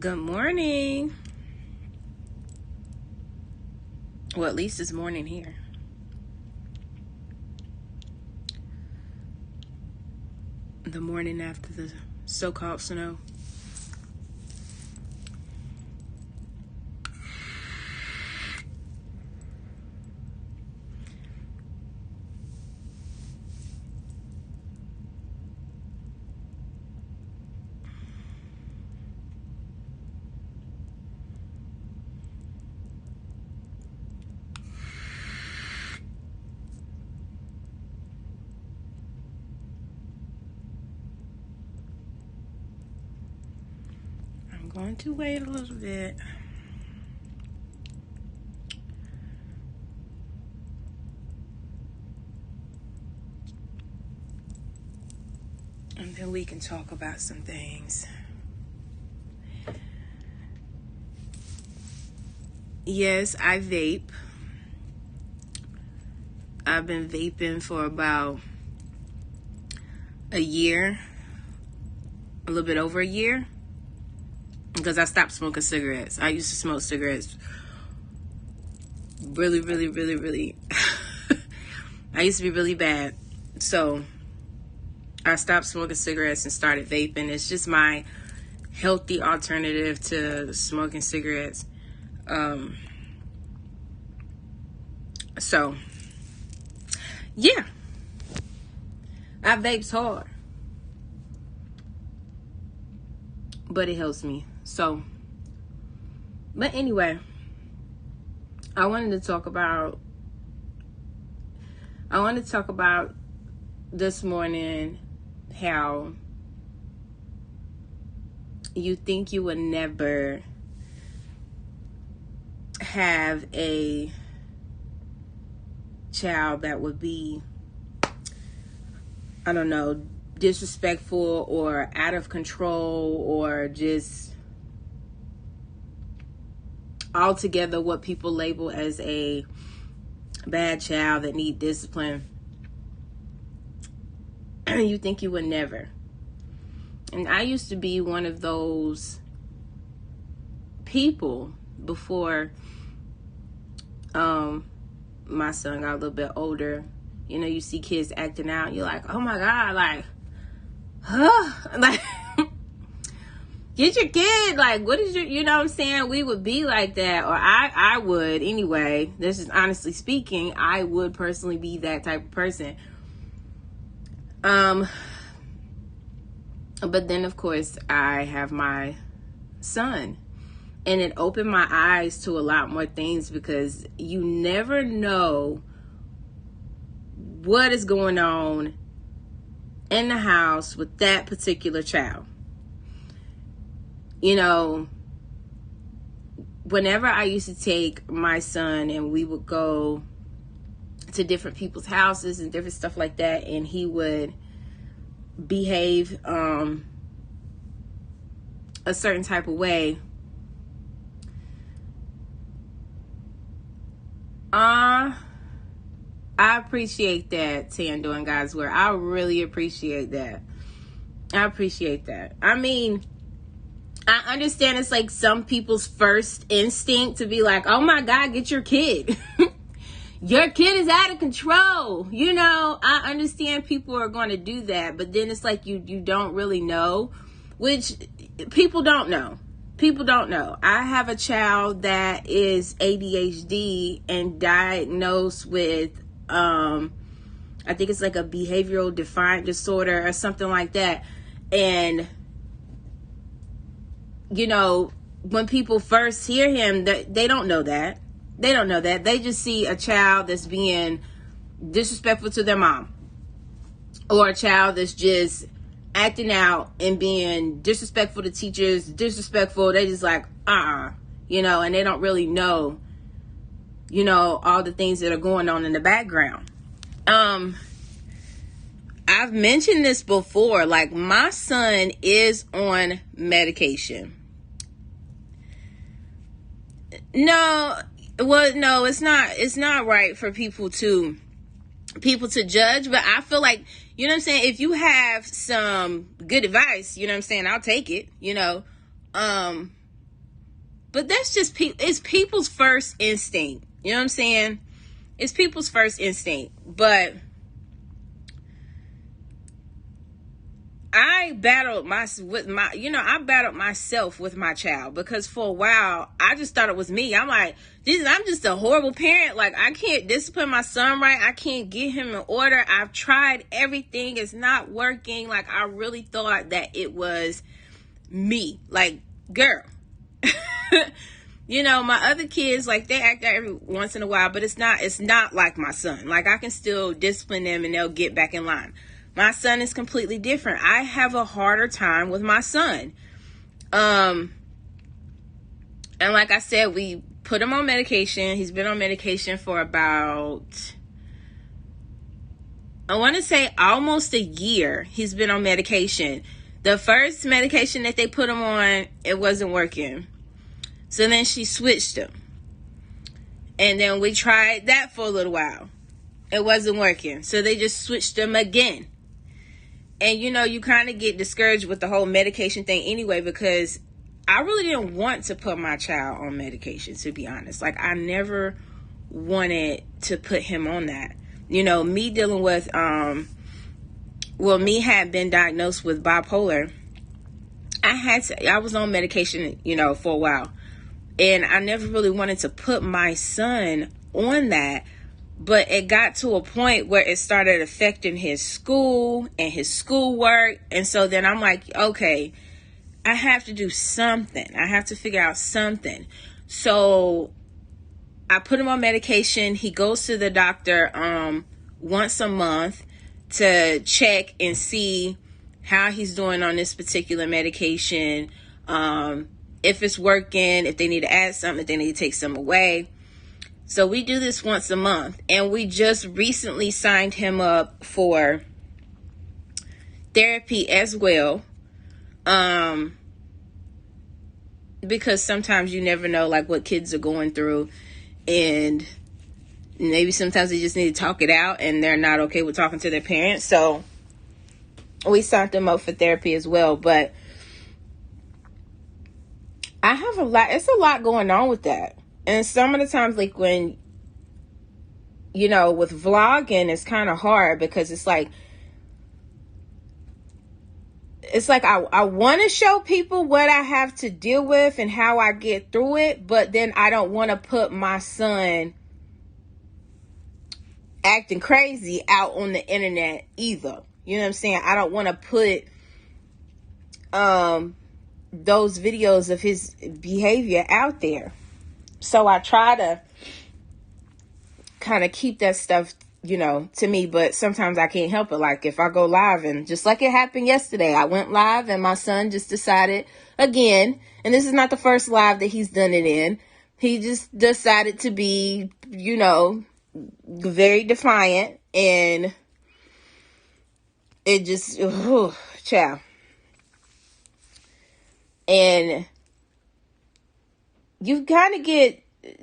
Good morning. Well, at least it's morning here. The morning after the so-called snow. I'm going to wait a little bit. And then we can talk about some things. Yes, I vape. I've been vaping for about a year, a little bit over a year, because I stopped smoking cigarettes. I used to smoke cigarettes really I used to be really bad. So I stopped smoking cigarettes and started vaping. It's just my healthy alternative to smoking cigarettes. So yeah, I vapes hard, but it helps me. So, but anyway, I wanted to talk about this morning how you think you would never have a child that would be, I don't know, disrespectful or out of control or just altogether what people label as a bad child that need discipline. You think you would never. And I used to be one of those people before my son got a little bit older. You know, you see kids acting out, you're like, oh my God, like, like, get your kid, like, what is your, you know what I'm saying? We would be like that, or I would anyway. This is honestly speaking, I would personally be that type of person. But then of course I have my son, and it opened my eyes to a lot more things, because you never know what is going on in the house with that particular child. You know, whenever I used to take my son and we would go to different people's houses and different stuff like that, and he would behave a certain type of way, I appreciate that, Tando and God's Word. I really appreciate that. I appreciate that. I mean, I understand it's like some people's first instinct to be like, oh my God, get your kid. Your kid is out of control. You know, I understand people are going to do that, but then it's like you don't really know, which people don't know. People don't know. I have a child that is ADHD and diagnosed with, I think it's like a behavioral defiant disorder or something like that. And, you know, when people first hear him, they don't know that. They don't know that. They just see a child that's being disrespectful to their mom, or a child that's just acting out and being disrespectful to teachers, disrespectful. They just like, you know, and they don't really know, you know, all the things that are going on in the background. I've mentioned this before, like my son is on medication. No, it's not right for people to judge, but I feel like, you know what I'm saying, if you have some good advice, you know what I'm saying, I'll take it, you know. But that's just it's people's first instinct. You know what I'm saying? It's people's first instinct. But I battled I battled myself with my child, because for a while I just thought it was me. I'm like, Jesus, I'm just a horrible parent. Like, I can't discipline my son right. I can't get him in order. I've tried everything. It's not working. Like, I really thought that it was me. Like, girl. My other kids, like, they act out every once in a while, but it's not like my son. Like, I can still discipline them and they'll get back in line. My son is completely different. I have a harder time with my son. And like I said, we put him on medication. He's been on medication for about, I want to say almost a year. He's been on medication. The first medication that they put him on, it wasn't working. So then she switched him. And then we tried that for a little while. It wasn't working. So they just switched him again. And, you kind of get discouraged with the whole medication thing anyway, because I really didn't want to put my child on medication, to be honest. Like, I never wanted to put him on that. Me dealing with, me had been diagnosed with bipolar. I was on medication, for a while. And I never really wanted to put my son on that. But it got to a point where it started affecting his school and his schoolwork. And so then I'm like, okay, I have to do something. I have to figure out something. So I put him on medication. He goes to the doctor once a month to check and see how he's doing on this particular medication. If it's working, if they need to add something, if they need to take some away. So we do this once a month, and we just recently signed him up for therapy as well. Because sometimes you never know, like, what kids are going through, and maybe sometimes they just need to talk it out and they're not okay with talking to their parents. So we signed them up for therapy as well. But I have it's a lot going on with that. And some of the times, like, when, with vlogging, it's kind of hard, because it's like I want to show people what I have to deal with and how I get through it, but then I don't want to put my son acting crazy out on the internet either. You know what I'm saying? I don't want to put those videos of his behavior out there. So I try to kind of keep that stuff, to me, but sometimes I can't help it. Like, if I go live, and just like it happened yesterday, I went live and my son just decided again, and this is not the first live that he's done it in. He just decided to be, very defiant, and it just, child. And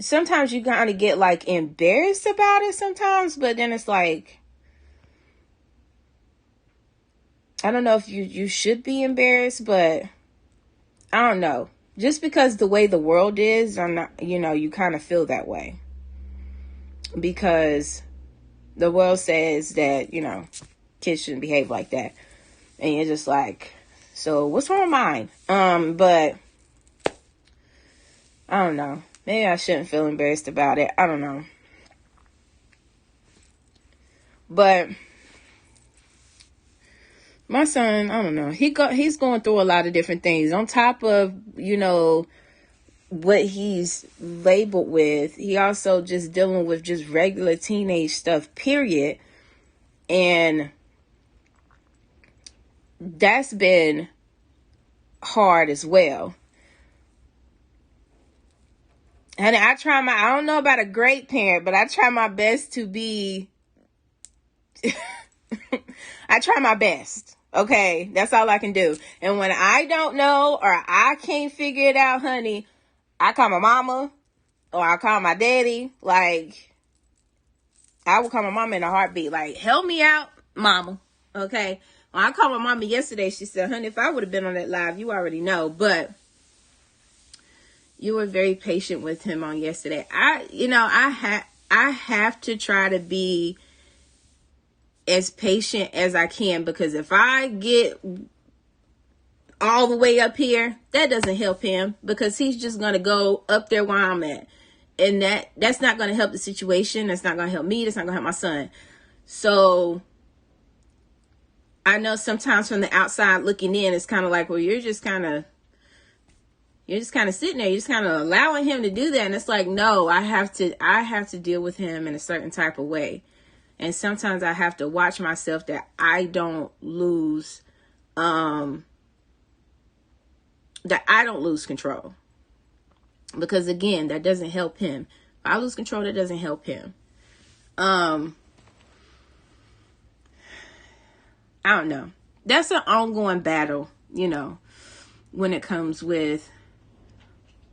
sometimes you kind of get like embarrassed about it sometimes, but then it's like, I don't know if you should be embarrassed, but I don't know. Just because the way the world is, I'm not, you kind of feel that way. Because the world says that, kids shouldn't behave like that. And you're just like, so what's wrong with mine? But I don't know. Maybe I shouldn't feel embarrassed about it. I don't know. But my son, I don't know. He's going through a lot of different things. On top of, what he's labeled with, he also just dealing with just regular teenage stuff, period. And that's been hard as well. And I don't know about a great parent, but I try my best to be, I try my best. Okay. That's all I can do. And when I don't know, or I can't figure it out, honey, I call my mama, or I call my daddy. Like, I will call my mama in a heartbeat. Like, help me out, mama. Okay. When I called my mama yesterday, she said, honey, if I would have been on that live, you already know. But, You were very patient with him on yesterday. I have to try to be as patient as I can, because if I get all the way up here, that doesn't help him, because he's just going to go up there where I'm at. And that's not going to help the situation. That's not going to help me. That's not going to help my son. So I know sometimes from the outside looking in, it's kind of like, well, you're just kind of sitting there. You're just kind of allowing him to do that. And it's like, no, I have to deal with him in a certain type of way. And sometimes I have to watch myself that I don't lose, control. Because again, that doesn't help him. If I lose control, that doesn't help him. I don't know. That's an ongoing battle, when it comes with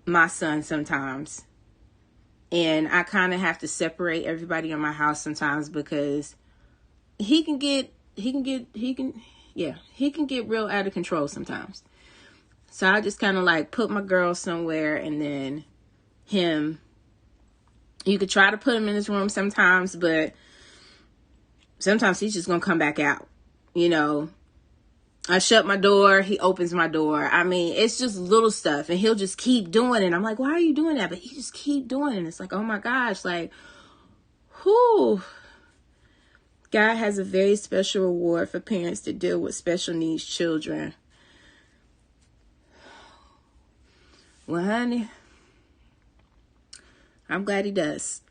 my son sometimes. And I kind of have to separate everybody in my house sometimes, because he can get real out of control sometimes. So I just kind of like put my girl somewhere, and then him, you could try to put him in his room sometimes, but sometimes he's just going to come back out. I shut my door, he opens my door. I mean, it's just little stuff, and he'll just keep doing it. I'm like, why are you doing that? But he just keep doing it. And it's like, oh my gosh, like, whoo. God has a very special reward for parents to deal with special needs children. Well, honey, I'm glad he does.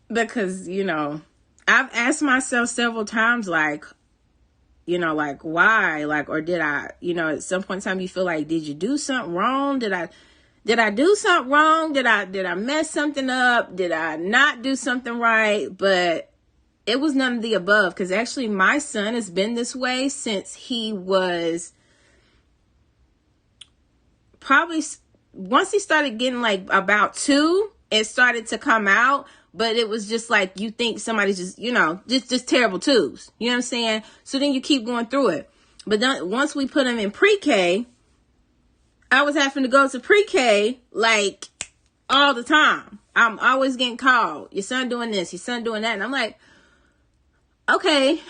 Because, I've asked myself several times, like, why? Like, or did I, at some point in time you feel like, did you do something wrong? Did I do something wrong? Did I mess something up? Did I not do something right? But it was none of the above, because actually my son has been this way since he was probably, once he started getting like about 2, it started to come out. But it was just like, you think somebody's just, just terrible twos. You know what I'm saying? So then you keep going through it. But then once we put him in pre-K, I was having to go to pre-K like all the time. I'm always getting called. Your son doing this, your son doing that. And I'm like, okay.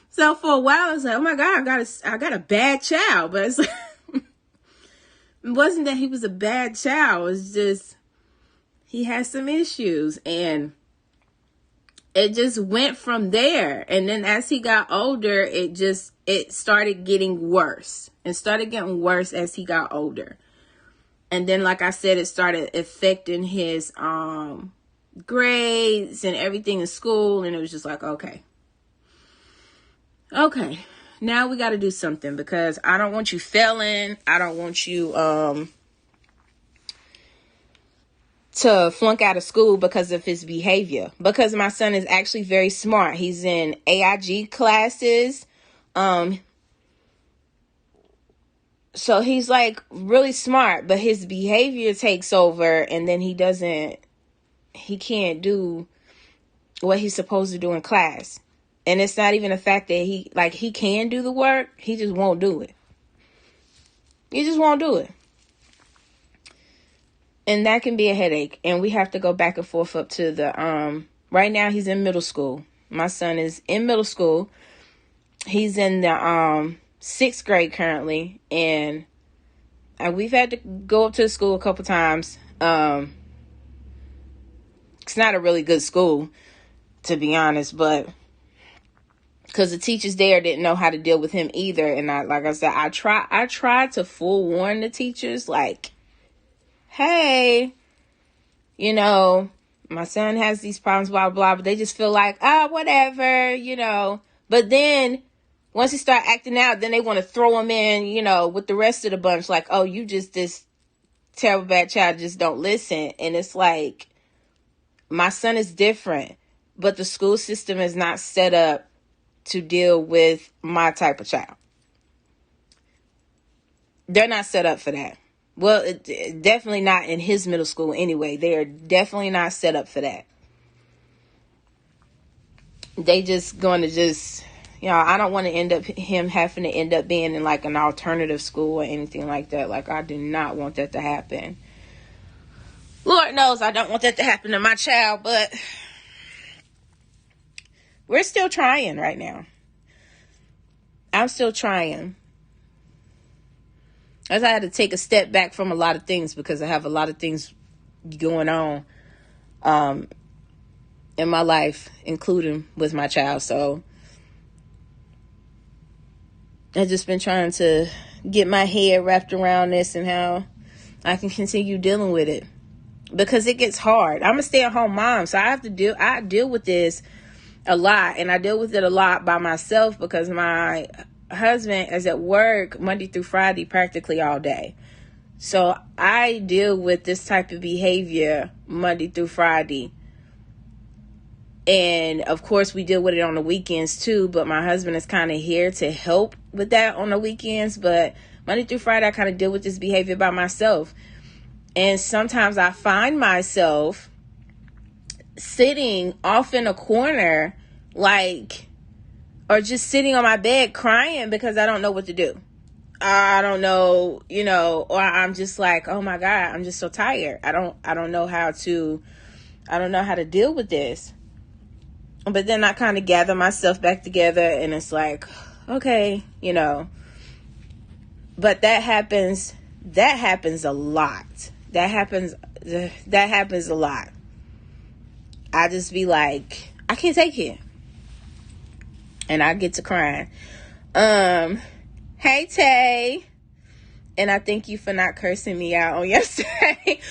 So for a while I was like, oh my God, I got a bad child. But it's like, it wasn't that he was a bad child. It was just, he has some issues, and it just went from there. And then as he got older, it started getting worse, and started getting worse as he got older. And then, like I said, it started affecting his grades and everything in school. And it was just like, okay, now we got to do something, because I don't want you failing. I don't want you to flunk out of school because of his behavior. Because my son is actually very smart. He's in AIG classes. So he's like really smart, but his behavior takes over, and then he can't do what he's supposed to do in class. And it's not even the fact that he can do the work. He just won't do it. He just won't do it. And that can be a headache. And we have to go back and forth up to the, right now he's in middle school. My son is in middle school. He's in the 6th grade currently. And we've had to go up to the school a couple times. It's not a really good school, to be honest. But because the teachers there didn't know how to deal with him either. And like I said, I tried to forewarn the teachers, like, hey, my son has these problems, blah, blah, but they just feel like, whatever, But then once he start acting out, then they want to throw him in, with the rest of the bunch. Like, oh, you just this terrible bad child, just don't listen. And it's like, my son is different, but the school system is not set up to deal with my type of child. They're not set up for that. Well, definitely not in his middle school anyway. They are definitely not set up for that. They just going to I don't want to end up him having to end up being in like an alternative school or anything like that. Like, I do not want that to happen. Lord knows I don't want that to happen to my child, but we're still trying right now. I'm still trying. As I had to take a step back from a lot of things because I have a lot of things going on in my life, including with my child. So I've just been trying to get my head wrapped around this and how I can continue dealing with it. Because it gets hard. I'm a stay-at-home mom, so I deal with this a lot, and I deal with it a lot by myself because my husband is at work Monday through Friday practically all day. So I deal with this type of behavior Monday through Friday. And of course we deal with it on the weekends too, but my husband is kind of here to help with that on the weekends. But Monday through Friday, I kind of deal with this behavior by myself. And sometimes I find myself sitting off in a corner, or just sitting on my bed crying because I don't know what to do. I don't know, or I'm just like, oh my God, I'm just so tired. I don't know how to deal with this. But then I kind of gather myself back together and it's like, okay, but that happens a lot. That happens a lot. I just be like, I can't take it. And I get to crying. Hey, Tay. And I thank you for not cursing me out on yesterday.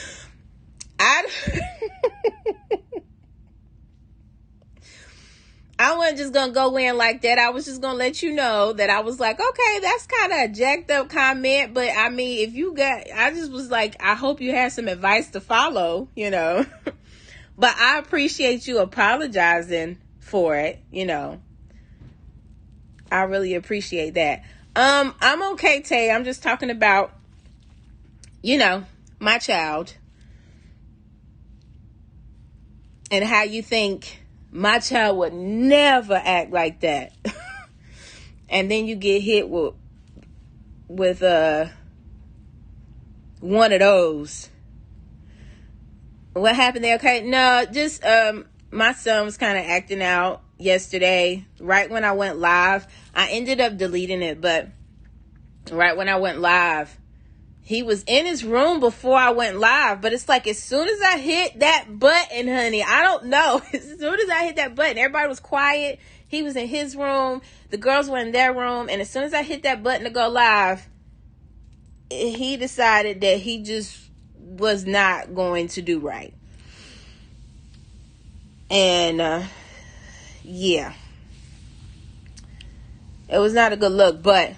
I wasn't just going to go in like that. I was just going to let you know that I was like, okay, that's kind of a jacked up comment. But I mean, I just was like, I hope you had some advice to follow, But I appreciate you apologizing for it, I really appreciate that. I'm okay, Tay. I'm just talking about, my child. And how you think my child would never act like that. And then you get hit with one of those. What happened there? Okay. No, just my son was kind of acting out yesterday. Right when I went live, I ended up deleting it, but right when I went live, he was in his room before I went live. But it's like as soon as I hit that button, honey, I don't know. As soon as I hit that button, everybody was quiet. He was in his room. The girls were in their room. And as soon as I hit that button to go live, he decided that he just was not going to do right. And yeah, it was not a good look, but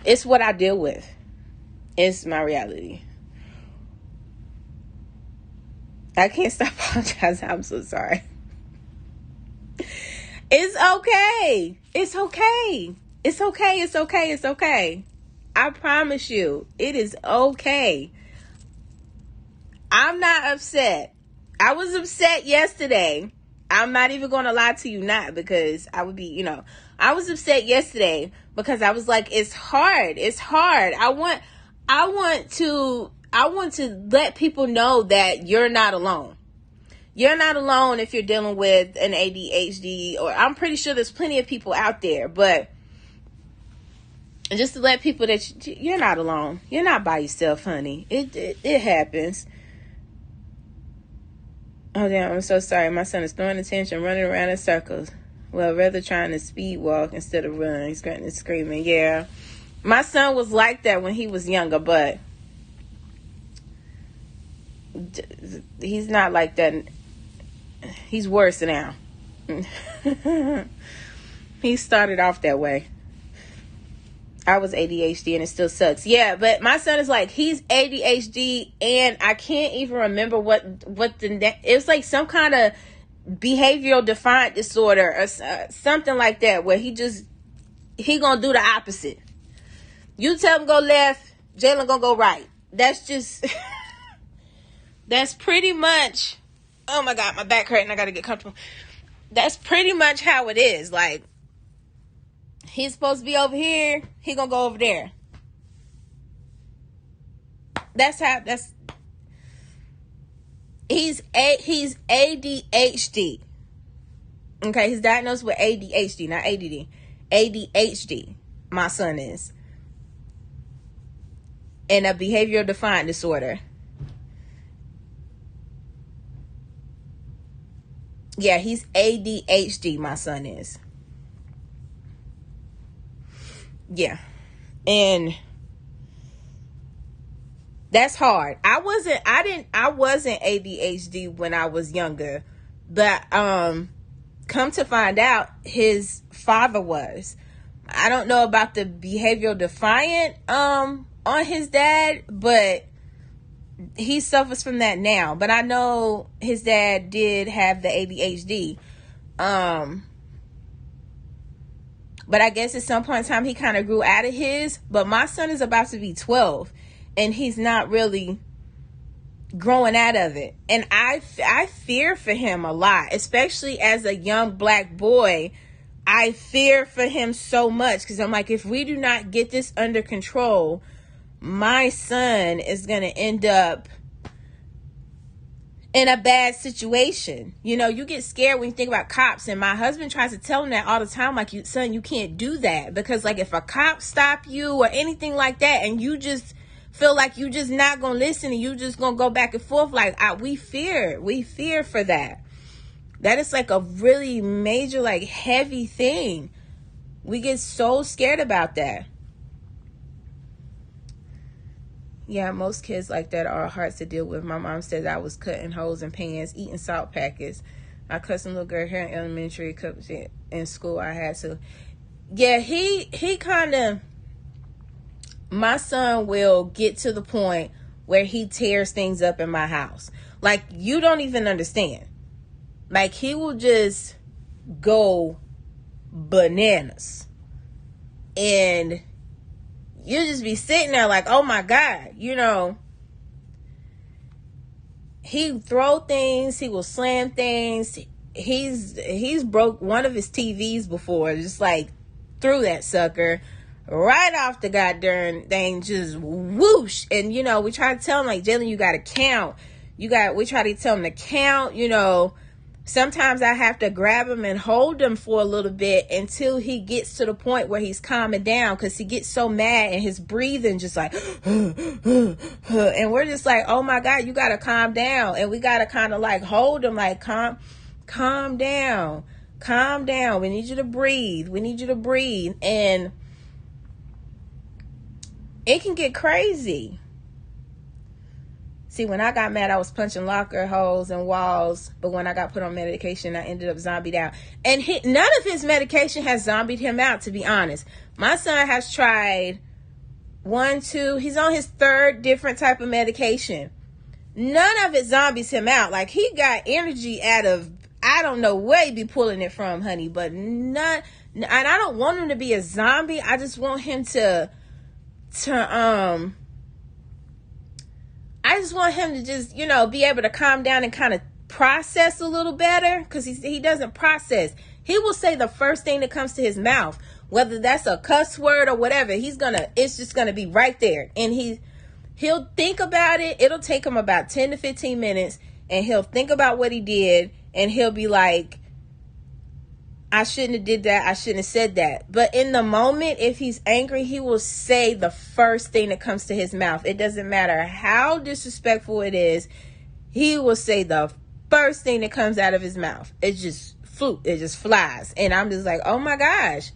it's what I deal with. It's my reality. I can't stop apologizing. I'm so sorry. It's okay. It's okay. It's okay. It's okay. It's okay. I promise you, it is okay. I'm not upset. I was upset yesterday. I'm not even going to lie to you, not because I would be, I was upset yesterday because I was like, it's hard. It's hard. I want to let people know that you're not alone. You're not alone if you're dealing with an ADHD, or I'm pretty sure there's plenty of people out there, but just to let people that you're not alone. You're not by yourself, honey. It happens. Oh, damn, I'm so sorry. My son is throwing attention, running around in circles. Well, rather trying to speed walk instead of run. He's screaming. Yeah. My son was like that when he was younger, but he's not like that. He's worse now. He started off that way. I was ADHD and it still sucks. Yeah, but my son is like, he's ADHD and I can't even remember what it was like some kind of behavioral defiant disorder or something like that, where he gonna do the opposite. You tell him go left, Jalen gonna go right. That's just, that's pretty much, oh my God, my back hurting. I gotta get comfortable. That's pretty much how it is. Like, he's supposed to be over here, he gonna go over there. He's ADHD. Okay, he's diagnosed with ADHD, not ADD. ADHD, my son is. And a behavioral defiant disorder. Yeah, he's ADHD, my son is. Yeah. And that's hard. I wasn't ADHD when I was younger, but come to find out, his father was. I don't know about the behavioral defiant on his dad, but he suffers from that now. But I know his dad did have the ADHD. But I guess at some point in time he kind of grew out of his. But my son is about to be 12, and he's not really growing out of it. And I fear for him a lot, especially as a young black boy. I fear for him so much, because I'm like, if we do not get this under control, my son is going to end up in a bad situation. You know, you get scared when you think about cops, and my husband tries to tell him that all the time, like, son, you can't do that, because like if a cop stop you or anything like that, and you just feel like you just not gonna listen and you just gonna go back and forth, like, we fear for that. That is like a really major, like, heavy thing. We get so scared about that. Yeah, most kids like that are hard to deal with. My mom says I was cutting holes in pans, eating salt packets. I cut some little girl hair in elementary, in school I had to. Yeah, he kind of, my son will get to the point where he tears things up in my house. Like, you don't even understand. Like, he will just go bananas. And you just be sitting there like, oh my God, you know. He throw things, he will slam things. He's broke one of his TVs before, just like threw that sucker right off the goddamn thing, just whoosh. And you know, we try to tell him, like, Jalen, you gotta count. We try to tell him to count, you know. Sometimes I have to grab him and hold him for a little bit until he gets to the point where he's calming down, because he gets so mad and his breathing just like, and we're just like, oh my God, you got to calm down. And we got to kind of like hold him, like, calm down. We need you to breathe. And it can get crazy. See, when I got mad, I was punching locker holes and walls. But when I got put on medication, I ended up zombied out. And none of his medication has zombied him out, to be honest. My son has tried 1, 2. He's on his 3rd different type of medication. None of it zombies him out. Like, he got energy out of, I don't know where he be pulling it from, honey. But none. And I don't want him to be a zombie. I just want him I just want him to just, you know, be able to calm down and kind of process a little better, because he doesn't process. He will say the first thing that comes to his mouth, whether that's a cuss word or whatever. It's just gonna be right there, and he'll think about it. It'll take him about 10 to 15 minutes, and he'll think about what he did, and he'll be like, I shouldn't have did that. I shouldn't have said that. But in the moment, if he's angry, he will say the first thing that comes to his mouth. It doesn't matter how disrespectful it is. He will say the first thing that comes out of his mouth. It just flies. And I'm just like, oh my gosh.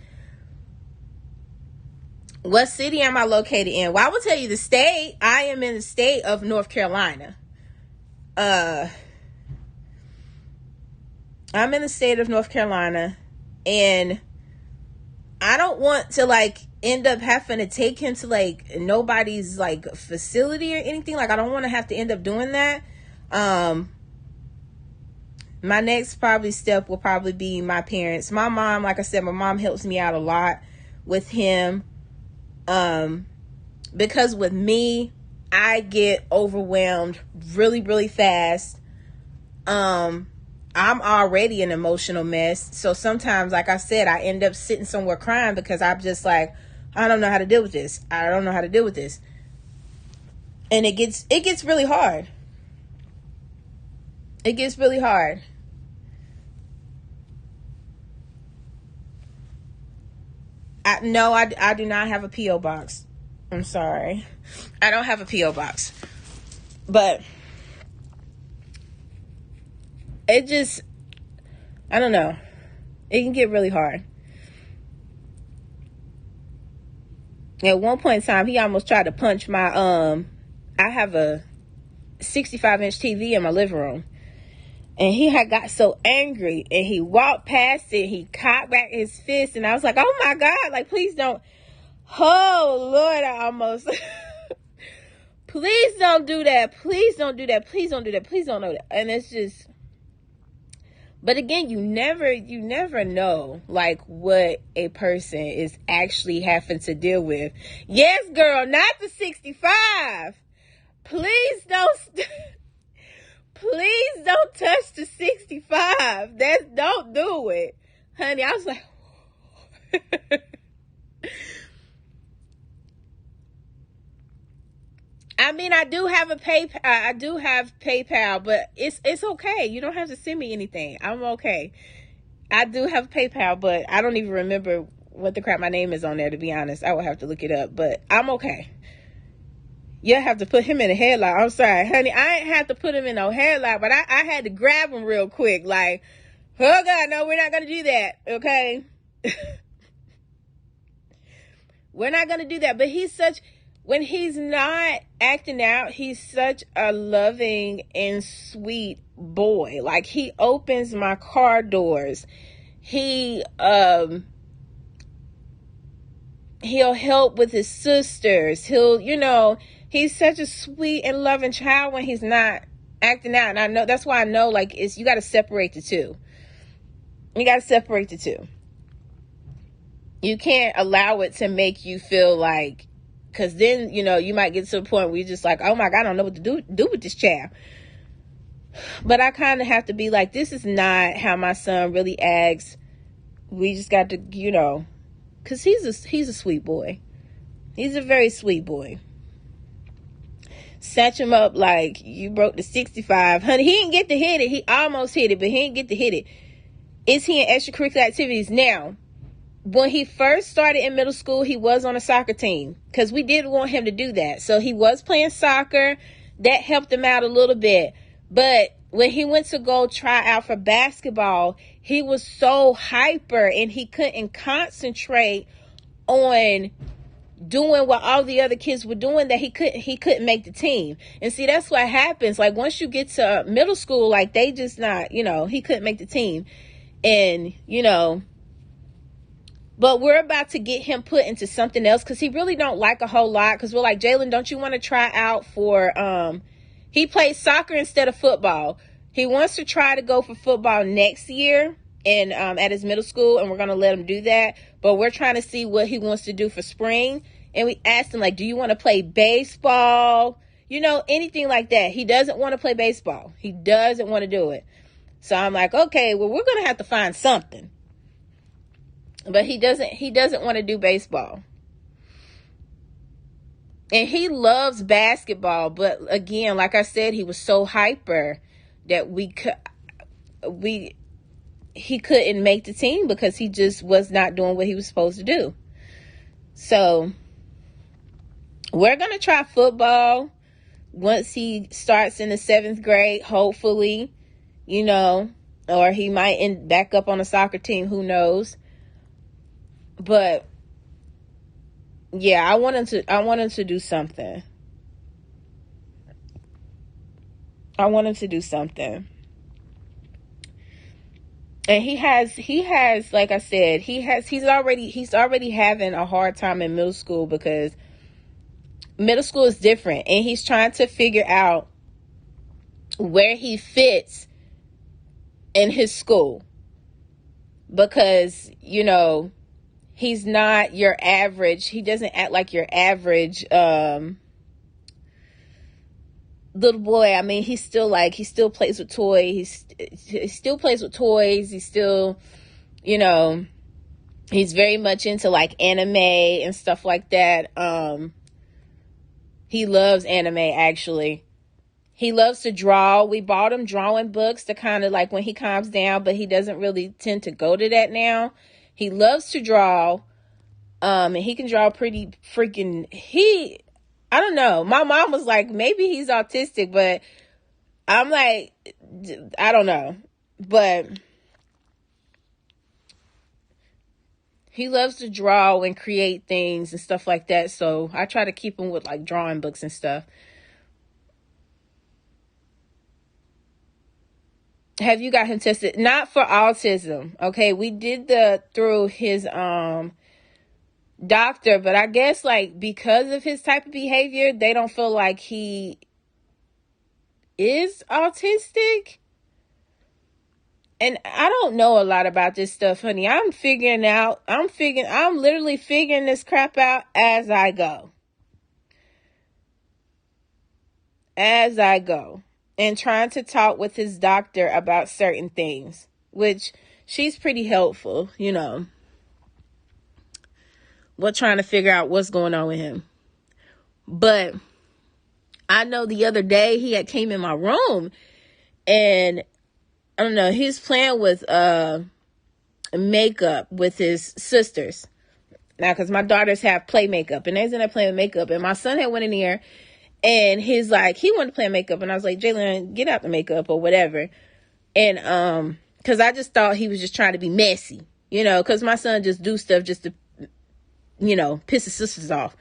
What city am I located in? Well, I will tell you the state. I am in the state of North Carolina. I'm in the state of North Carolina. And I don't want to like end up having to take him to like nobody's like facility or anything. Like, I don't want to have to end up doing that. My next probably step will probably be my parents. My mom, like I said, my mom helps me out a lot with him. Because with me, I get overwhelmed really, really fast. I'm already an emotional mess. So sometimes, like I said, I end up sitting somewhere crying because I'm just like, I don't know how to deal with this. I don't know how to deal with this. And it gets really hard. It gets really hard. I do not have a P.O. box. I'm sorry. I don't have a P.O. box. But it just, I don't know. It can get really hard. At one point in time, he almost tried to punch my, I have a 65-inch TV in my living room. And he had got so angry and he walked past it. He cocked back his fist. And I was like, oh my God, like, please don't. Oh, Lord, I almost. Please don't do that. Please don't do that. Please don't do that. Please don't know that. And it's just. But again, you never know, like, what a person is actually having to deal with. Yes, girl, not the 65. Please don't. Please don't touch the 65. Don't do it. Honey, I was like, I mean, I do have PayPal, but it's okay. You don't have to send me anything. I'm okay. I do have PayPal, but I don't even remember what the crap my name is on there, to be honest. I will have to look it up, but I'm okay. You have to put him in a headlock. I'm sorry, honey. I ain't have to put him in no headlock, but I had to grab him real quick. Like, oh God, no, we're not going to do that. Okay. We're not going to do that. But when he's not acting out, he's such a loving and sweet boy. Like, he opens my car doors. He'll help with his sisters. He's such a sweet and loving child when he's not acting out. And I know, that's why I know, like, you got to separate the two. You got to separate the two. You can't allow it to make you feel like, because then, you might get to the point where you're just like, oh my God, I don't know what to do with this child. But I kind of have to be like, this is not how my son really acts. We just got to, because he's a sweet boy. He's a very sweet boy. Snatch him up like you broke the 65. Honey, he didn't get to hit it. He almost hit it, but he didn't get to hit it. Is he in extracurricular activities now? When he first started in middle school, he was on a soccer team because we did want him to do that. So he was playing soccer. That helped him out a little bit. But when he went to go try out for basketball, he was so hyper and he couldn't concentrate on doing what all the other kids were doing that he couldn't make the team. And see, that's what happens. Like, once you get to middle school, like, they just not, he couldn't make the team. And, but we're about to get him put into something else because he really don't like a whole lot. Because we're like, Jalen, don't you want to try out for, he plays soccer instead of football. He wants to try to go for football next year and at his middle school, and we're going to let him do that. But we're trying to see what he wants to do for spring. And we asked him, like, do you want to play baseball? Anything like that. He doesn't want to play baseball. He doesn't want to do it. So I'm like, okay, well, we're going to have to find something. But he doesn't want to do baseball. And he loves basketball. But again, like I said, he was so hyper that he couldn't make the team because he just was not doing what he was supposed to do. So we're going to try football once he starts in the 7th grade, hopefully, or he might end back up on a soccer team. Who knows? But yeah, I want him to do something. I want him to do something. And he has, like I said, he's already having a hard time in middle school because middle school is different, and he's trying to figure out where he fits in his school because, he's not your average. He doesn't act like your average little boy, I mean, he still plays with toys. He still plays with toys. He still, you know, he's very much into like anime and stuff like that. He loves anime, actually. He loves to draw. We bought him drawing books to kind of like when he calms down, but he doesn't really tend to go to that now. He loves to draw. And he can draw pretty freaking, I don't know. My mom was like, maybe he's autistic, but I'm like, I don't know. But he loves to draw and create things and stuff like that. So I try to keep him with like drawing books and stuff. Have you got him tested? Not for autism. Okay. We did through his, doctor, but I guess like because of his type of behavior, they don't feel like he is autistic. And I don't know a lot about this stuff, honey. I'm literally figuring this crap out as I go. And trying to talk with his doctor about certain things, which she's pretty helpful, you know. We're trying to figure out what's going on with him. But I know the other day he had came in my room and I don't know, he was playing with makeup with his sisters. Now, because my daughters have play makeup and they was in there playing with makeup, and my son had went in here and he's like, he wanted to play makeup, and I was like, Jalen, get out the makeup or whatever. And because I just thought he was just trying to be messy, you know, because my son just do stuff just to, you know, piss his sisters off.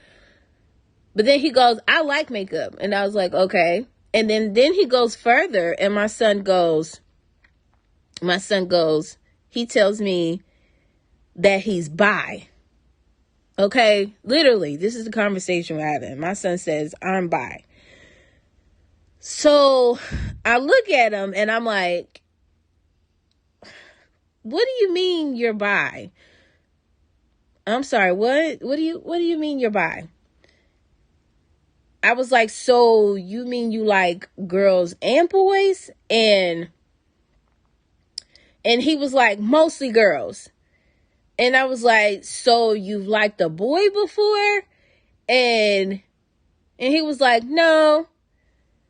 But then he goes, I like makeup. And I was like, okay. And then he goes further, and my son goes, he tells me that he's bi. Okay, literally, this is the conversation we're having. My son says, I'm bi. So I look at him and I'm like, what do you mean you're bi? I'm sorry, what do you mean you're bi? I was like, so you mean you like girls and boys? And he was like, mostly girls. And I was like, so you've liked a boy before? And he was like, no.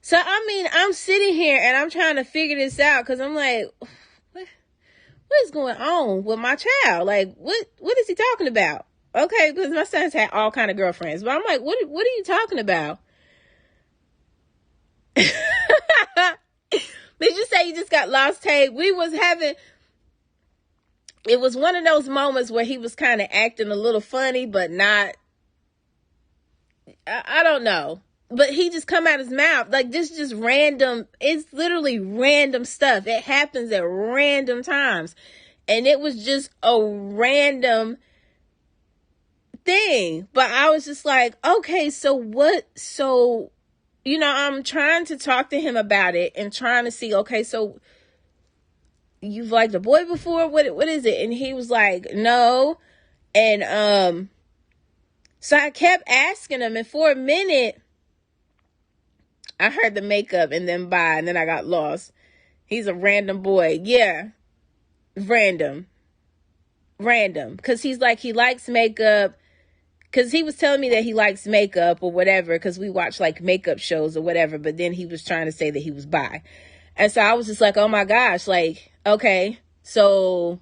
So, I mean, I'm sitting here and I'm trying to figure this out because I'm like, what is going on with my child? Like, what is he talking about? Okay, because my son's had all kind of girlfriends. But I'm like, what are you talking about? Did you say you just got lost tape? It was one of those moments where he was kind of acting a little funny, but not, I don't know. But he just come out his mouth. Like, this just random, it's literally random stuff. It happens at random times. And it was just a random thing. But I was just like, okay, so, you know, I'm trying to talk to him about it and trying to see, okay, so you've liked a boy before? What is it? And he was like, no. And so I kept asking him, and for a minute I heard the makeup and then bi, and then I got lost. He's a random boy. Yeah. Random. Because he's like, he likes makeup. Because he was telling me that he likes makeup or whatever, because we watch like makeup shows or whatever. But then he was trying to say that he was bi. And so I was just like, oh my gosh, like, okay, so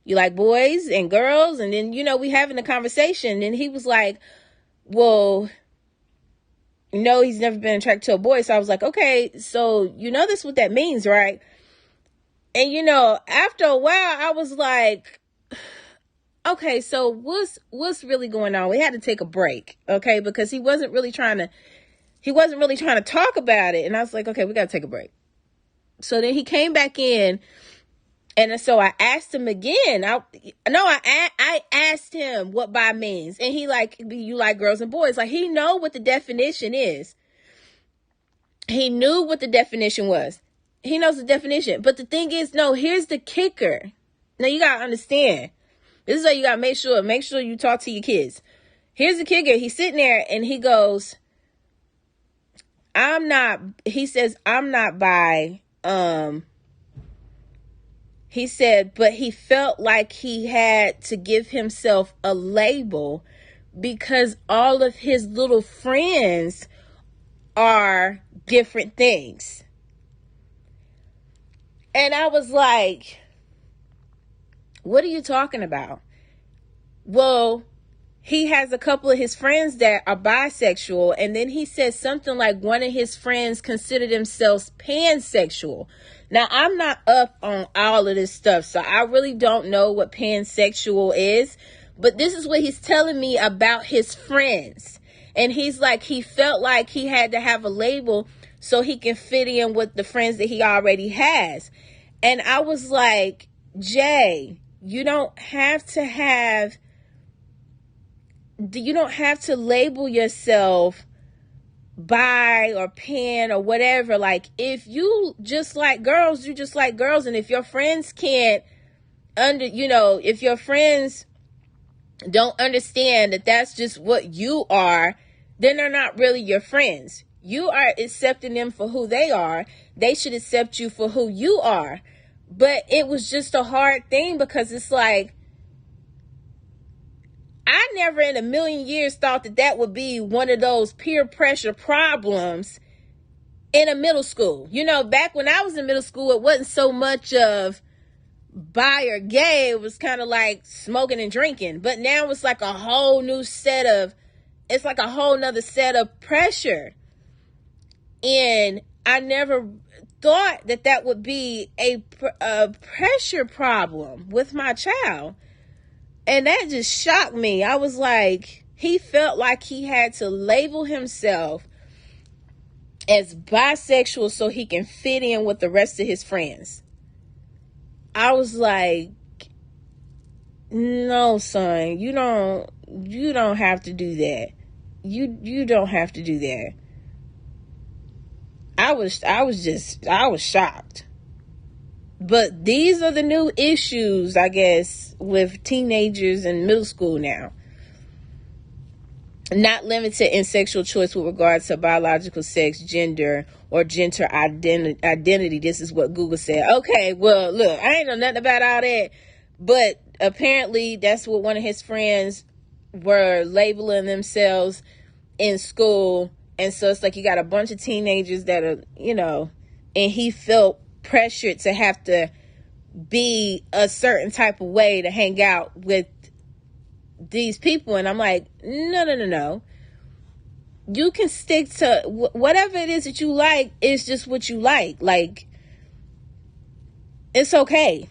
you like boys and girls? And then, you know, we having a conversation. And he was like, well, no, he's never been attracted to a boy. So I was like, okay, so you know this what that means, right? And, you know, after a while, I was like, okay, so what's really going on? We had to take a break, okay, because he wasn't really trying to talk about it. And I was like, okay, we got to take a break. So then he came back in, and so I asked him again. I asked him what bi means, and he like, you like girls and boys? Like, he know what the definition is. He knew what the definition was. He knows the definition. But the thing is, no, here's the kicker. Now you gotta understand. This is how you gotta make sure you talk to your kids. Here's the kicker. He's sitting there and he goes, he says, I'm not bi. He said, but he felt like he had to give himself a label because all of his little friends are different things. And I was like, what are you talking about? Well, he has a couple of his friends that are bisexual, and then he said something like one of his friends considered themselves pansexual. Now, I'm not up on all of this stuff, so I really don't know what pansexual is, but this is what he's telling me about his friends. And he's like, he felt like he had to have a label so he can fit in with the friends that he already has. And I was like, Jay, you don't have to label yourself bi or pan or whatever. Like, if you just like girls, you just like girls. And if your friends can't if your friends don't understand that that's just what you are, then they're not really your friends. You are accepting them for who they are. They should accept you for who you are. But it was just a hard thing because it's like, I never in a million years thought that would be one of those peer pressure problems in a middle school. Back when I was in middle school, it wasn't so much of bi or gay. It was kind of like smoking and drinking. But now it's like a whole nother set of pressure. And I never thought that would be a pressure problem with my child. And that just shocked me. I was like, he felt like he had to label himself as bisexual so he can fit in with the rest of his friends. I was like, no, son, you don't have to do that. You don't have to do that. I was shocked. But these are the new issues, I guess, with teenagers in middle school now. Not limited in sexual choice with regards to biological sex, gender, or gender identity. This is what Google said. Okay, well, look, I ain't know nothing about all that. But apparently that's what one of his friends were labeling themselves in school. And so it's like you got a bunch of teenagers that are, and he felt pressured to have to be a certain type of way to hang out with these people. And I'm like, no. You can stick to whatever it is that you like. Is just what you like. Like, it's okay.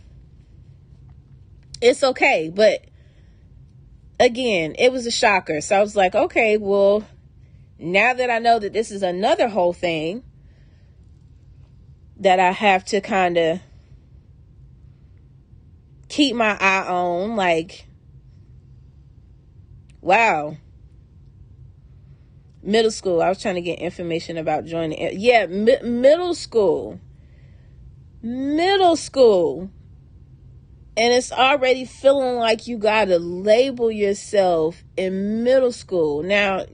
It's okay. But again, it was a shocker. So I was like, okay, well, now that I know that this is another whole thing that I have to kind of keep my eye on, like, wow. Middle school. I was trying to get information about joining. Yeah, middle school. And it's already feeling like you got to label yourself in middle school. Now,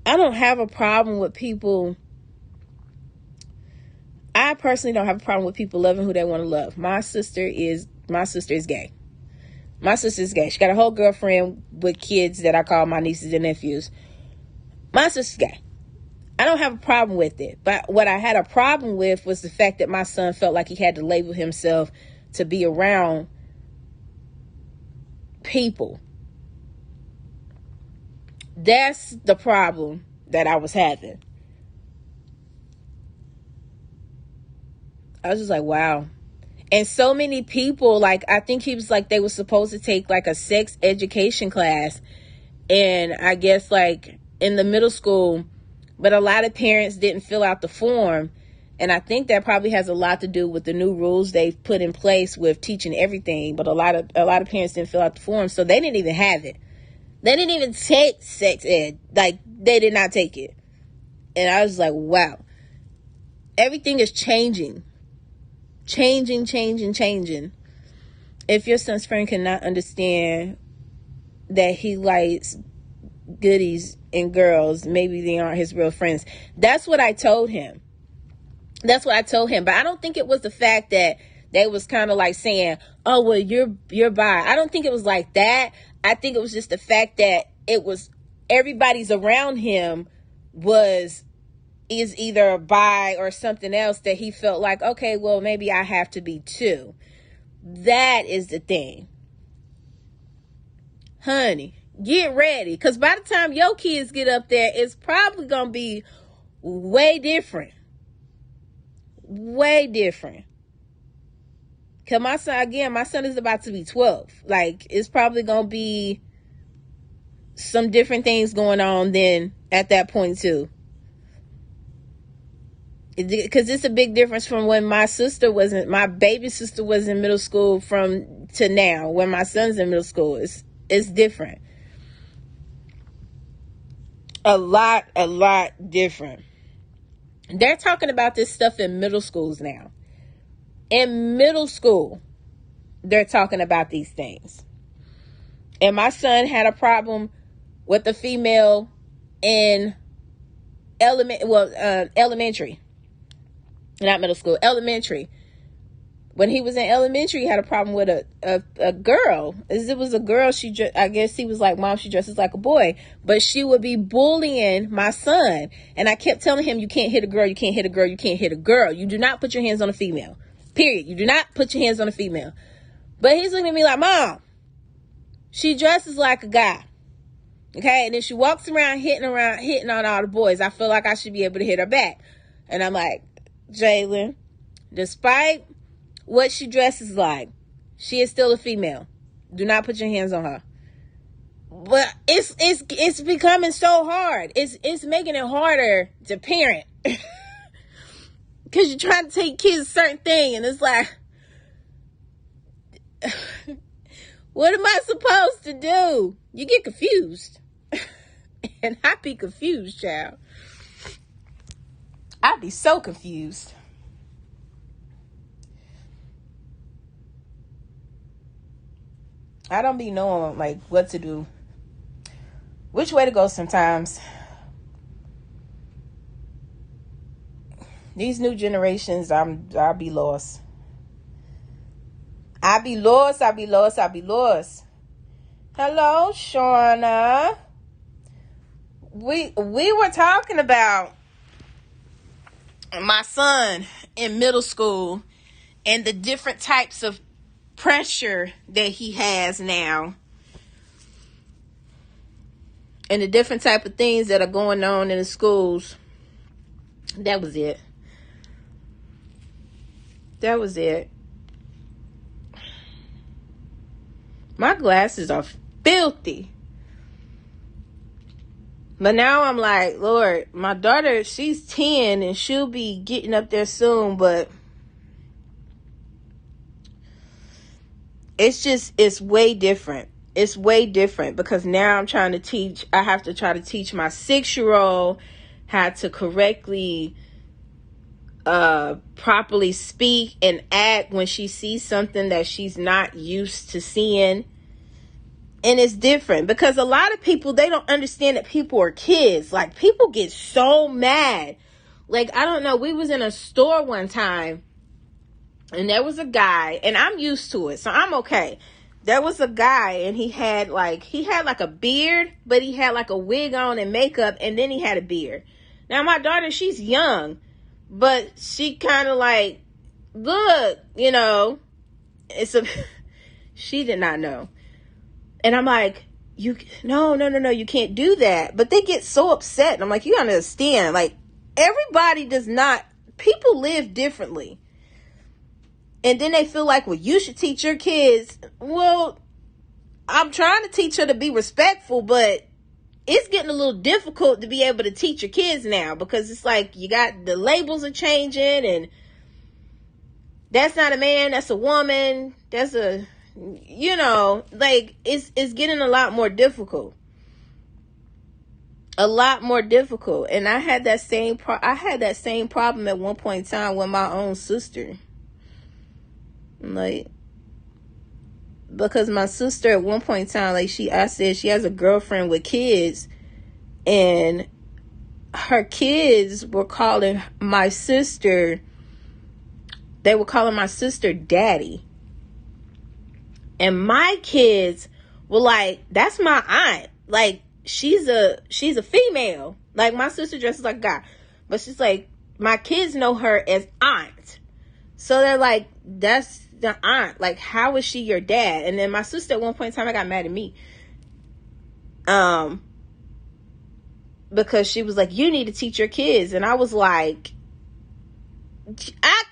I don't have a problem with people. I personally don't have a problem with people loving who they want to love. My sister is gay. My sister's gay. She got a whole girlfriend with kids that I call my nieces and nephews. My sister's gay. I don't have a problem with it. But what I had a problem with was the fact that my son felt like he had to label himself to be around people. That's the problem that I was having. I was just like, wow. And so many people, like, I think he was like, they were supposed to take like a sex education class. And I guess like in the middle school, but a lot of parents didn't fill out the form. And I think that probably has a lot to do with the new rules they've put in place with teaching everything. But a lot of parents didn't fill out the form. So they didn't even have it. They didn't even take sex ed. Like, they did not take it. And I was like, wow. Everything is changing. Changing. If your son's friend cannot understand that he likes goodies and girls, maybe they aren't his real friends. That's what I told him. But I don't think it was the fact that they was kind of like saying, oh, well, you're bi. I don't think it was like that. I think it was just the fact that it was everybody's around him is either bi or something else that he felt like, okay, well, maybe I have to be too. That is the thing. Honey, get ready. Because by the time your kids get up there, it's probably going to be way different. Way different. Because my son is about to be 12. Like, it's probably going to be some different things going on then at that point too. Because it's a big difference from when my baby sister was in middle school to now, when my son's in middle school. It's different. A lot different. They're talking about this stuff in middle schools now. In middle school, they're talking about these things. And my son had a problem with a female in elementary. Not middle school, elementary. When he was in elementary, he had a problem with a girl. It was a girl. I guess he was like, Mom, she dresses like a boy. But she would be bullying my son. And I kept telling him, you can't hit a girl, you can't hit a girl, you can't hit a girl. You do not put your hands on a female. Period. You do not put your hands on a female. But he's looking at me like, Mom, she dresses like a guy. Okay? And then she walks around hitting on all the boys. I feel like I should be able to hit her back. And I'm like, Jalen, despite what she dresses like, she is still a female. Do not put your hands on her. But it's becoming so hard. It's making it harder to parent. Because you're trying to take kids a certain thing, and it's like, what am I supposed to do? You get confused. And I be confused, child. I'd be so confused. I don't be knowing like what to do, which way to go sometimes. These new generations, I'll be lost. I'll be lost. Hello, Shauna. We were talking about my son in middle school and the different types of pressure that he has now, and the different type of things that are going on in the schools. That was it. My glasses are filthy. But now I'm like, Lord, my daughter, she's 10 and she'll be getting up there soon, but it's way different. It's way different because now I have to try to teach my 6-year-old how to correctly, properly speak and act when she sees something that she's not used to seeing. And it's different because a lot of people, they don't understand that people are kids. Like, people get so mad. Like, I don't know. We was in a store one time and there was a guy, and I'm used to it, so I'm okay. There was a guy and he had like a beard, but he had like a wig on and makeup, and then he had a beard. Now my daughter, she's young, but she kind of like, look, she did not know. And I'm like, no, you can't do that. But they get so upset. And I'm like, you understand, like, people live differently. And then they feel like, well, you should teach your kids. Well, I'm trying to teach her to be respectful, but it's getting a little difficult to be able to teach your kids now, because it's like you got the labels are changing, and that's not a man, that's a woman, that's like it's getting a lot more difficult. And I had that same problem at one point in time with my own sister. Like, because my sister at one point in time, like I said, she has a girlfriend with kids, And her kids were calling my sister, they were calling my sister daddy. And my kids were like, that's my aunt. Like, she's a female. Like, my sister dresses like a guy. But she's like, my kids know her as aunt. So they're like, that's the aunt. Like, how is she your dad? And then my sister at one point in time, I got mad at me. Because she was like, you need to teach your kids. And I was like,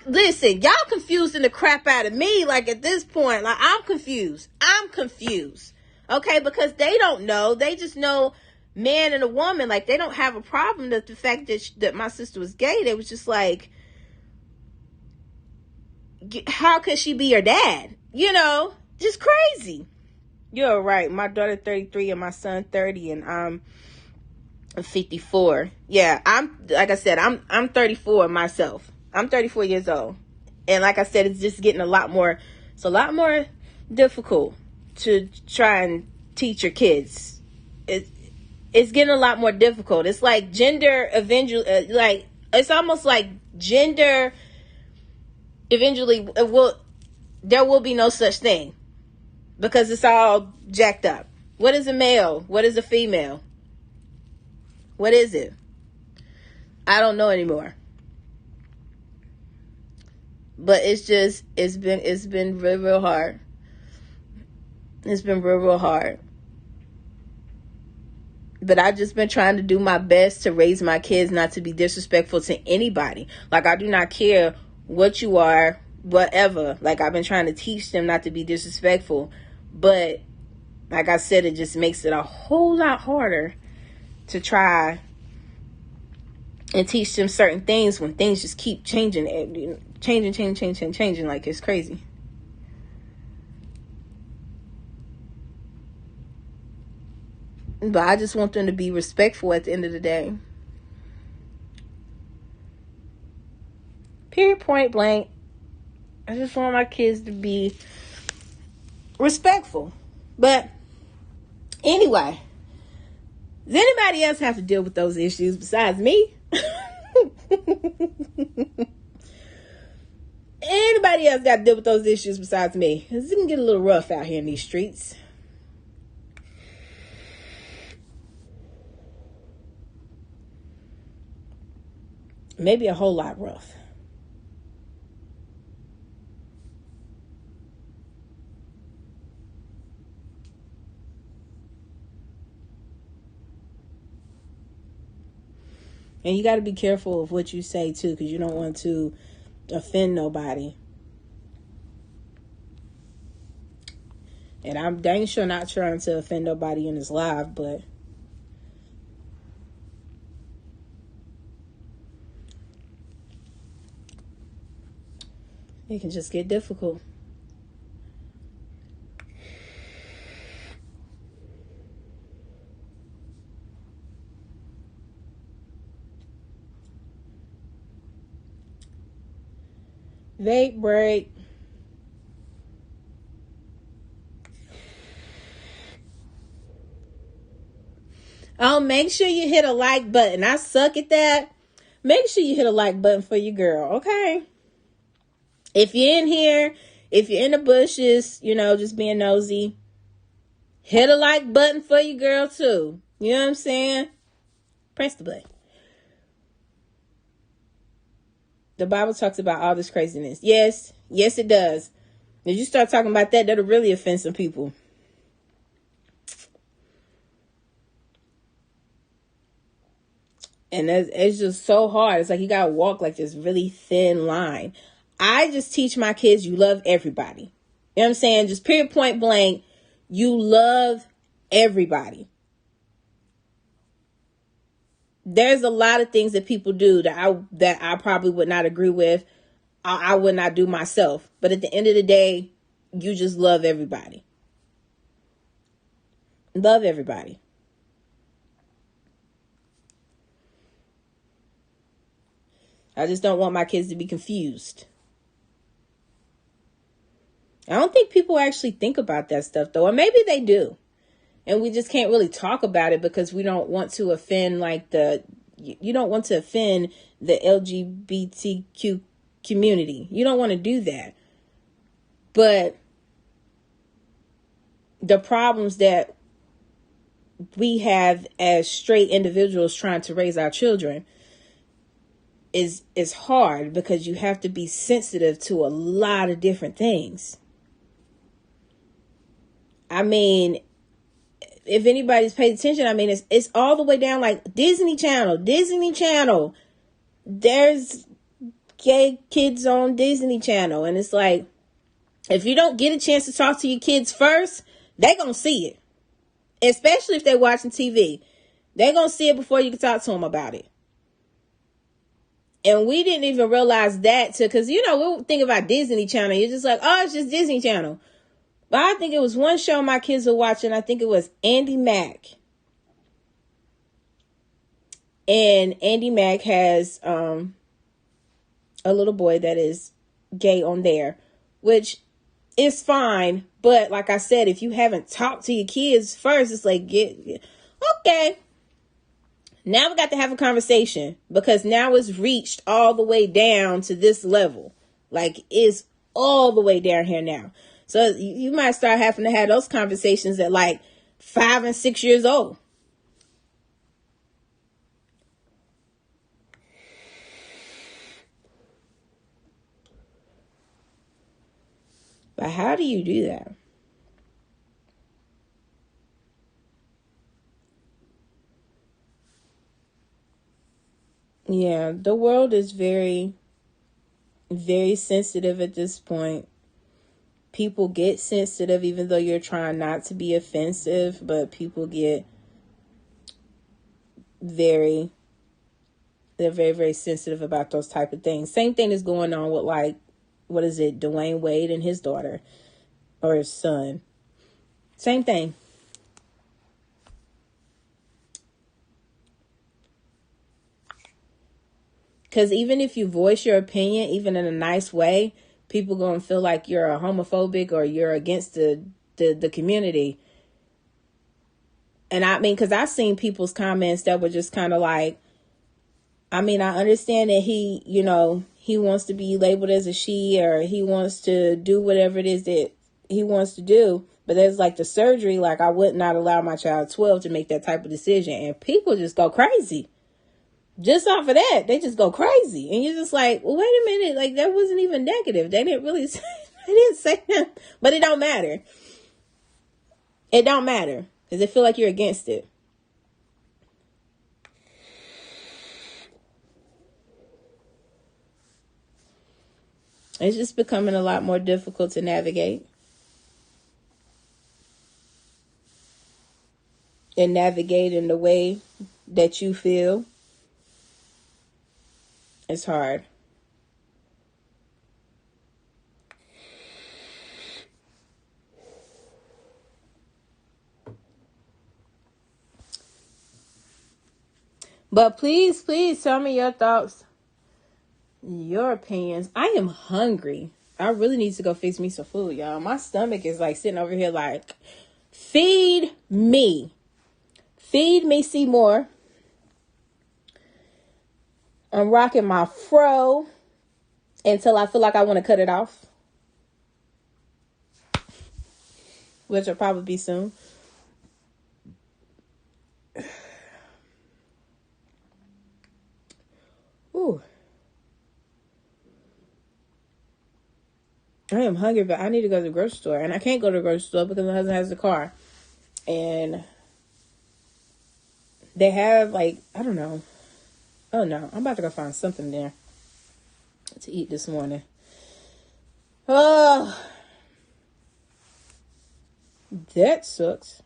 listen, y'all confusing the crap out of me. Like, at this point, like, I'm confused. Okay, because they don't know. They just know man and a woman. Like, they don't have a problem with the fact that my sister was gay. They was just like, how could she be your dad? You know, just crazy. You're right. My daughter 33 and my son 30, and I'm 54. Yeah, like I said, I'm 34 myself. I'm 34 years old. And like I said, it's just getting a lot more difficult to try and teach your kids. It's getting a lot more difficult. It's like gender eventually, it's almost like gender eventually there will be no such thing, because it's all jacked up. What is a male? What is a female? What is it? I don't know anymore. But it's been real hard. It's been real hard. But I've just been trying to do my best to raise my kids not to be disrespectful to anybody. Like, I do not care what you are, whatever. Like, I've been trying to teach them not to be disrespectful. But like I said, it just makes it a whole lot harder to try and teach them certain things when things just keep changing like it's crazy. But I just want them to be respectful at the end of the day. Period, point blank. I just want my kids to be respectful. But anyway, does anybody else have to deal with those issues besides me? Anybody else got to deal with those issues besides me? Because it can get a little rough out here in these streets. Maybe a whole lot rough. And you got to be careful of what you say, too, because you don't want to offend nobody. And I'm dang sure not trying to offend nobody in this live, but it can just get difficult. Vape break. Oh, make sure you hit a like button. I suck at that. Make sure you hit a like button for your girl, okay? If you're in here, if you're in the bushes, you know, just being nosy, hit a like button for your girl too. You know what I'm saying? Press the button. The Bible talks about all this craziness. Yes, it does. If you start talking about that, that'll really offend some people. And it's just so hard. It's like you gotta walk like this really thin line. I just teach my kids you love everybody. You know what I'm saying? Just period, point blank. You love everybody. There's a lot of things that people do that I probably would not agree with. I would not do myself. But at the end of the day, you just love everybody. Love everybody. I just don't want my kids to be confused. I don't think people actually think about that stuff, though. Or maybe they do. And we just can't really talk about it because we don't want to offend you don't want to offend the LGBTQ community. You don't want to do that. But the problems that we have as straight individuals trying to raise our children is hard because you have to be sensitive to a lot of different things. I mean, if anybody's paid attention, I mean, it's all the way down like Disney Channel. There's gay kids on Disney Channel. And it's like, if you don't get a chance to talk to your kids first, they're going to see it. Especially if they're watching TV. They're going to see it before you can talk to them about it. And we didn't even realize that because, we'll think about Disney Channel. You're just like, oh, it's just Disney Channel. But I think it was one show my kids were watching. I think it was Andy Mack. And Andy Mack has a little boy that is gay on there, which is fine. But like I said, if you haven't talked to your kids first, it's like, okay. Now we got to have a conversation because now it's reached all the way down to this level. Like it's all the way down here now. So you might start having to have those conversations at like 5 and 6 years old. But how do you do that? Yeah, the world is very, very sensitive at this point. People get sensitive even though you're trying not to be offensive, but people get they're very, very sensitive about those type of things. Same thing is going on with Dwayne Wade and his daughter or his son. Same thing. Because even if you voice your opinion, even in a nice way, people going to feel like you're a homophobic or you're against the community. And I mean, because I've seen people's comments that were just kind of like, I mean, I understand that he wants to be labeled as a she or he wants to do whatever it is that he wants to do. But there's like the surgery, like I would not allow my child 12 to make that type of decision. And people just go crazy. Just off of that, they just go crazy. And you're just like, well, wait a minute. Like, that wasn't even negative. They didn't really say, they didn't say that. But it don't matter. It don't matter. Because they feel like you're against it. It's just becoming a lot more difficult to navigate. And navigate in the way that you feel. It's hard. But please tell me your thoughts, your opinions. I am hungry. I really need to go fix me some food, y'all. My stomach is like sitting over here like, feed me. Feed me, Seymour. I'm rocking my fro until I feel like I want to cut it off. Which will probably be soon. Ooh. I am hungry, but I need to go to the grocery store. And I can't go to the grocery store because my husband has the car. And they have like, I don't know. Oh no, I'm about to go find something there to eat this morning. Oh, that sucks.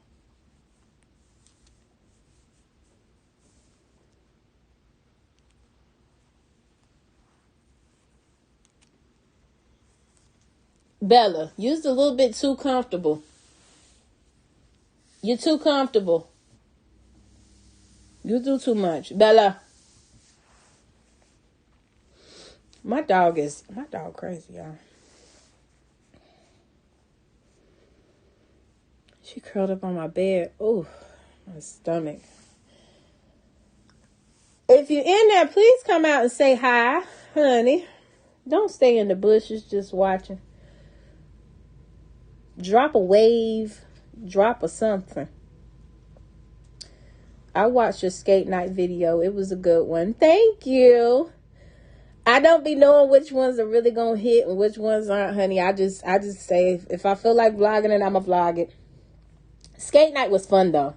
Bella, you're just a little bit too comfortable. You're too comfortable. You do too much. Bella. My dog crazy, y'all. She curled up on my bed. Oh, my stomach. If you're in there, please come out and say hi, honey. Don't stay in the bushes just watching. Drop a wave. Drop a something. I watched your skate night video. It was a good one. Thank you. I don't be knowing which ones are really gonna hit and which ones aren't, honey. I just say if I feel like vlogging it, I'ma vlog it. Skate night was fun though.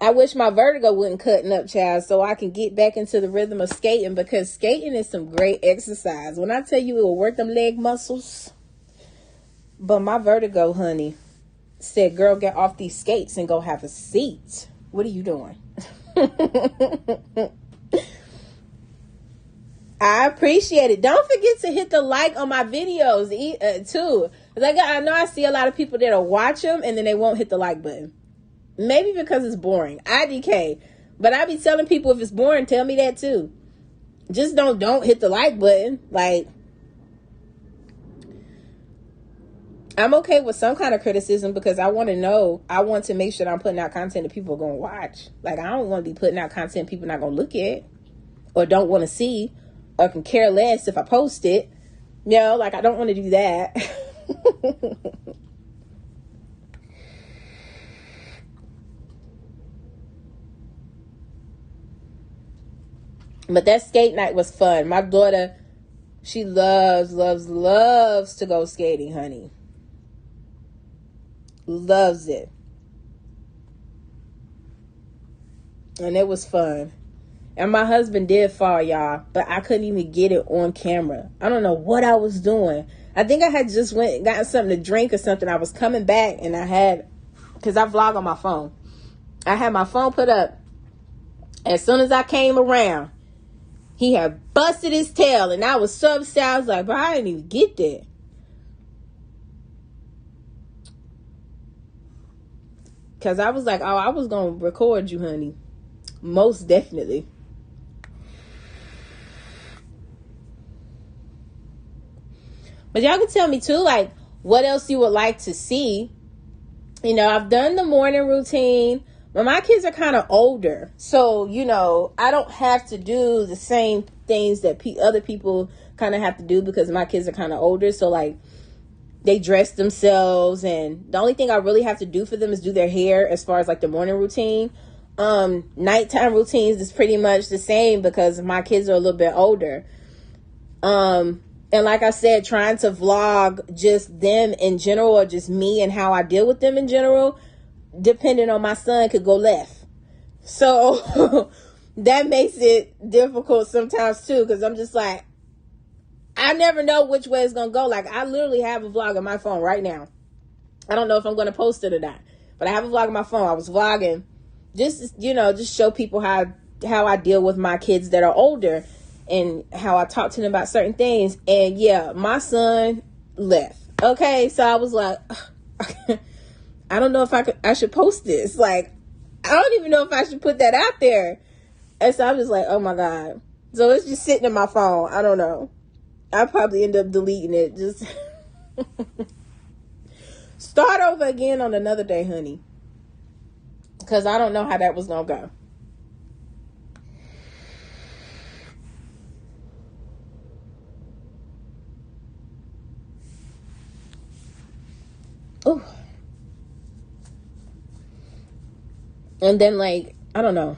I wish my vertigo wouldn't cutting up, child, so I can get back into the rhythm of skating, because skating is some great exercise. When I tell you it will work them leg muscles. But my vertigo, honey, said, girl, get off these skates and go have a seat. What are you doing? I appreciate it. Don't forget to hit the like on my videos too. Like, I know I see a lot of people that'll watch them and then they won't hit the like button. Maybe because it's boring. IDK. But I be telling people, if it's boring, tell me that too. Just don't hit the like button. Like, I'm okay with some kind of criticism, because I want to know. I want to make sure that I'm putting out content that people are going to watch. Like, I don't want to be putting out content people not going to look at or don't want to see or can care less if I post it. You know, like, I don't want to do that. But that skate night was fun. My daughter, she loves to go skating, honey. Loves it. And it was fun. And my husband did fall, y'all, but I couldn't even get it on camera. I don't know what I was doing. I think I had just went and gotten something to drink or something. I was coming back and I had, because I vlog on my phone. I had my phone put up. As soon as I came around, he had busted his tail, and I was so upset. I was like, bro, I didn't even get that. Because I was like, oh, I was going to record you, honey. Most definitely. But y'all can tell me too, like, what else you would like to see. You know, I've done the morning routine, but my kids are kind of older. So, you know, I don't have to do the same things that other people kind of have to do, because my kids are kind of older. So, like, they dress themselves, and the only thing I really have to do for them is do their hair as far as, like, the morning routine. Nighttime routines is pretty much the same because my kids are a little bit older. And like I said, trying to vlog just them in general, or just me and how I deal with them in general, depending on my son, could go left. So that makes it difficult sometimes too, because I'm just like, I never know which way it's going to go. Like, I literally have a vlog on my phone right now. I don't know if I'm going to post it or not, but I have a vlog on my phone. I was vlogging just, you know, just show people how I deal with my kids that are older and how I talk to them about certain things. And yeah, my son left. Okay. So I was like, I don't know if I should post this. Like, I don't even know if I should put that out there. And so I'm just like, oh my God. So it's just sitting in my phone. I don't know. I'll probably end up deleting it. Just start over again on another day, honey. Because I don't know how that was going to go. Ooh. And then, like, I don't know.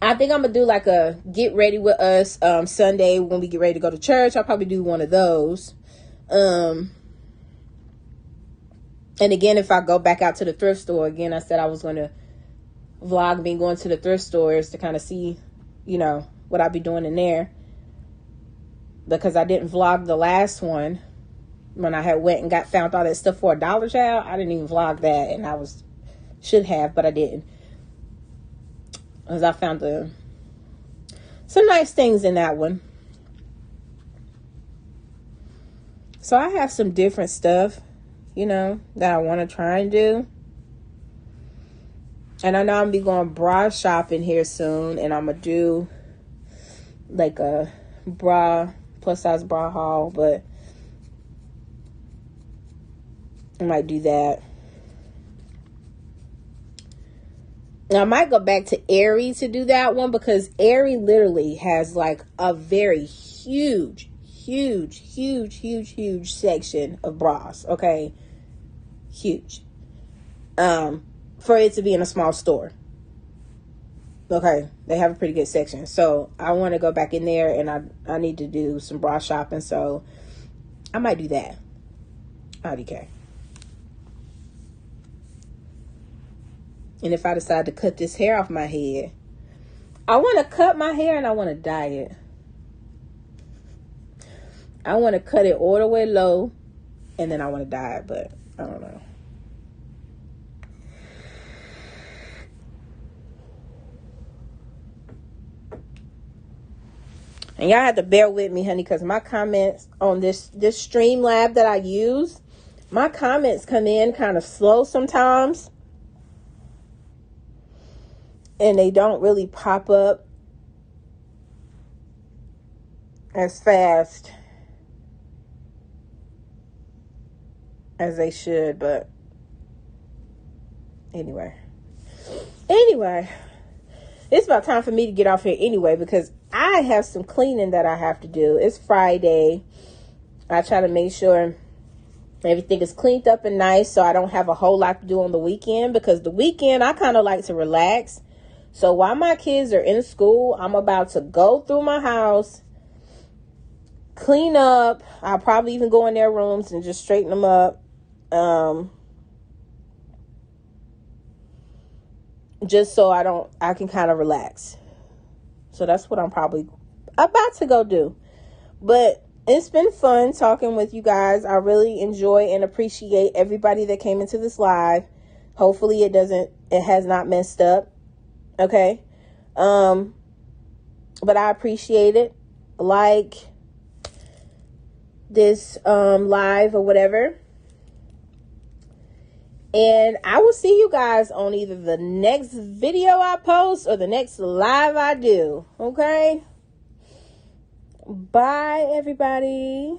I think I'm going to do like a get ready with us Sunday when we get ready to go to church. I'll probably do one of those. And again, if I go back out to the thrift store, again, I said I was going to vlog me going to the thrift stores to kind of see, you know, what I'll be doing in there. Because I didn't vlog the last one when I had went and found all that stuff for $1, child. I didn't even vlog that, and should have, but I didn't. Because I found some nice things in that one. So I have some different stuff, you know, that I want to try and do. And I know I'm going to be going bra shopping here soon. And I'm going to do like a plus size bra haul. But I might do that. Now, I might go back to Aerie to do that one, because Aerie literally has like a very huge section of bras. Okay. Huge. For it to be in a small store. Okay. They have a pretty good section. So I want to go back in there, and I need to do some bra shopping. So I might do that. IDK. And if I decide to cut this hair off my head, I want to cut my hair and I want to dye it. I want to cut it all the way low, and then I want to dye it, but I don't know. And y'all have to bear with me, honey, because my comments on this Streamlab that I use, my comments come in kind of slow sometimes. And they don't really pop up as fast as they should. But anyway, it's about time for me to get off here anyway, because I have some cleaning that I have to do. It's Friday. I try to make sure everything is cleaned up and nice, so I don't have a whole lot to do on the weekend, because the weekend I kind of like to relax. So while my kids are in school, I'm about to go through my house, clean up. I'll probably even go in their rooms and just straighten them up. Just so I can kind of relax. So that's what I'm probably about to go do. But it's been fun talking with you guys. I really enjoy and appreciate everybody that came into this live. Hopefully it has not messed up. Okay. But I appreciate it. Like this live or whatever. And I will see you guys on either the next video I post or the next live I do. Okay? Bye, everybody.